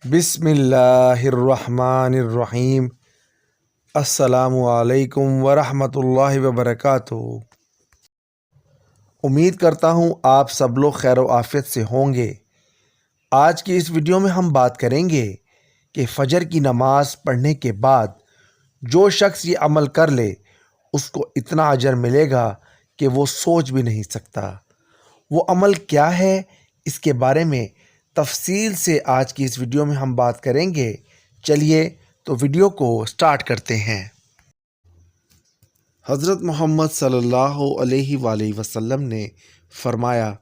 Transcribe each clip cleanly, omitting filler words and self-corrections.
بسم اللہ الرحمن الرحیم۔ السلام علیکم ورحمۃ اللہ وبرکاتہ۔ امید کرتا ہوں آپ سب لوگ خیر و عافیت سے ہوں گے۔ آج کی اس ویڈیو میں ہم بات کریں گے کہ فجر کی نماز پڑھنے کے بعد جو شخص یہ عمل کر لے اس کو اتنا اجر ملے گا کہ وہ سوچ بھی نہیں سکتا۔ وہ عمل کیا ہے، اس کے بارے میں تفصیل سے آج کی اس ویڈیو میں ہم بات کریں گے۔ چلیے تو ویڈیو کو سٹارٹ کرتے ہیں۔ حضرت محمد صلی اللہ علیہ وآلہ وسلم نے فرمایا،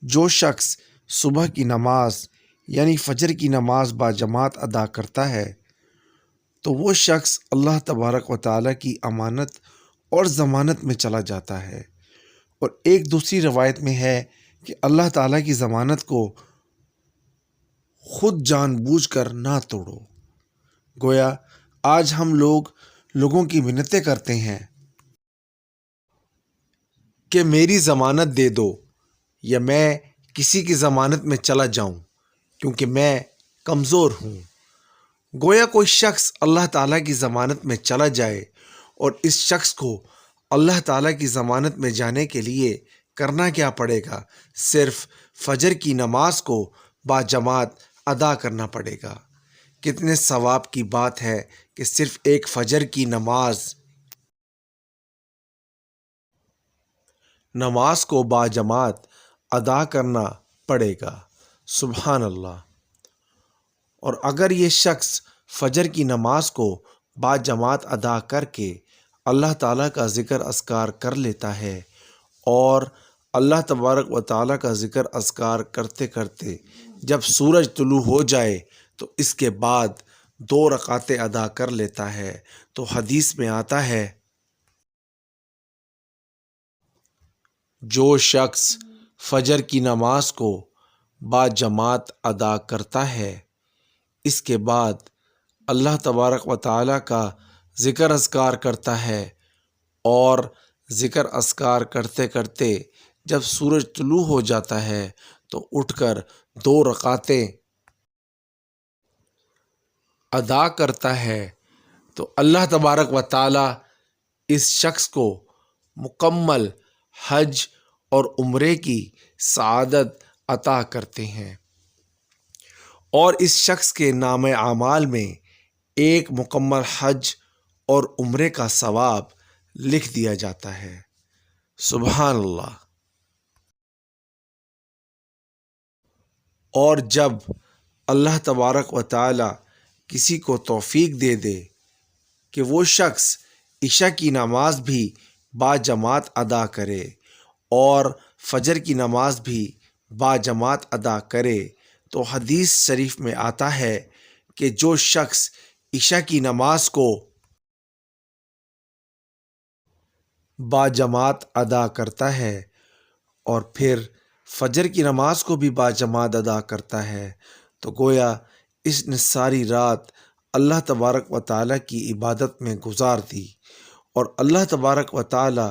جو شخص صبح کی نماز یعنی فجر کی نماز باجماعت ادا کرتا ہے تو وہ شخص اللہ تبارک و تعالیٰ کی امانت اور ضمانت میں چلا جاتا ہے۔ اور ایک دوسری روایت میں ہے کہ اللہ تعالیٰ کی ضمانت کو خود جان بوجھ کر نہ توڑو۔ گویا آج ہم لوگوں کی منتیں کرتے ہیں کہ میری ضمانت دے دو یا میں کسی کی ضمانت میں چلا جاؤں کیونکہ میں کمزور ہوں۔ گویا کوئی شخص اللہ تعالیٰ کی ضمانت میں چلا جائے اور اس شخص کو اللہ تعالیٰ کی ضمانت میں جانے کے لیے کرنا کیا پڑے گا؟ صرف فجر کی نماز کو باجماعت ادا کرنا پڑے گا۔ کتنے ثواب کی بات ہے کہ صرف ایک فجر کی نماز کو باجماعت ادا کرنا پڑے گا۔ سبحان اللہ۔ اور اگر یہ شخص فجر کی نماز کو باجماعت ادا کر کے اللہ تعالیٰ کا ذکر اذکار کر لیتا ہے اور اللہ تبارک و تعالیٰ کا ذکر اذکار کرتے کرتے جب سورج طلوع ہو جائے تو اس کے بعد 2 رکعتیں ادا کر لیتا ہے تو حدیث میں آتا ہے، جو شخص فجر کی نماز کو باجماعت ادا کرتا ہے اس کے بعد اللہ تبارک و تعالیٰ کا ذکر اذکار کرتا ہے اور ذکر اذکار کرتے کرتے جب سورج طلوع ہو جاتا ہے تو اٹھ کر 2 رکعتیں ادا کرتا ہے تو اللہ تبارک و تعالیٰ اس شخص کو مکمل حج اور عمرے کی سعادت عطا کرتے ہیں اور اس شخص کے نام اعمال میں ایک مکمل حج اور عمرے کا ثواب لکھ دیا جاتا ہے۔ سبحان اللہ۔ اور جب اللہ تبارک و تعالی کسی کو توفیق دے دے کہ وہ شخص عشاء کی نماز بھی باجماعت ادا کرے اور فجر کی نماز بھی باجماعت ادا کرے تو حدیث شریف میں آتا ہے کہ جو شخص عشاء کی نماز کو باجماعت ادا کرتا ہے اور پھر فجر کی نماز کو بھی باجماعت ادا کرتا ہے تو گویا اس نے ساری رات اللہ تبارک و تعالیٰ کی عبادت میں گزار دی اور اللہ تبارک و تعالیٰ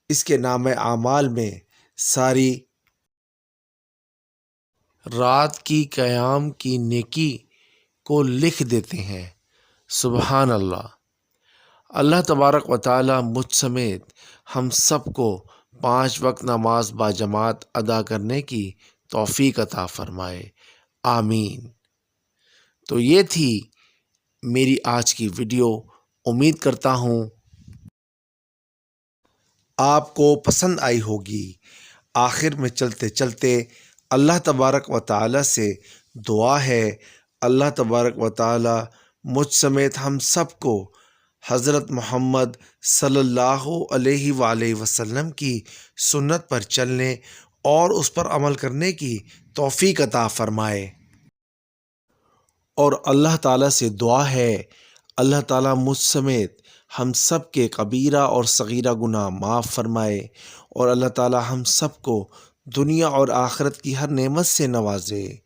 اس کے نام اعمال میں ساری رات کی قیام کی نیکی کو لکھ دیتے ہیں۔ سبحان اللہ۔ اللہ تبارک و تعالیٰ مجھ سمیت ہم سب کو 5 وقت نماز باجماعت ادا کرنے کی توفیق عطا فرمائے، آمین۔ تو یہ تھی میری آج کی ویڈیو۔ امید کرتا ہوں آپ کو پسند آئی ہوگی۔ آخر میں چلتے چلتے اللہ تبارک و تعالیٰ سے دعا ہے، اللہ تبارک و تعالیٰ مجھ سمیت ہم سب کو حضرت محمد صلی اللہ علیہ وآلہ وسلم کی سنت پر چلنے اور اس پر عمل کرنے کی توفیق عطا فرمائے۔ اور اللہ تعالیٰ سے دعا ہے، اللہ تعالیٰ مجھ سمیت ہم سب کے کبیرہ اور صغیرہ گناہ معاف فرمائے اور اللہ تعالیٰ ہم سب کو دنیا اور آخرت کی ہر نعمت سے نوازے۔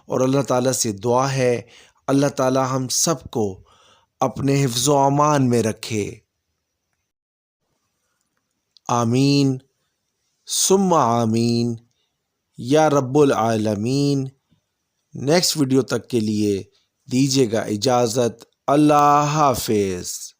اور اللہ تعالیٰ سے دعا ہے، اللہ تعالیٰ ہم سب کو اپنے حفظ و امان میں رکھے، آمین ثم آمین یا رب العالمین۔ نیکسٹ ویڈیو تک کے لیے دیجیے گا اجازت۔ اللہ حافظ۔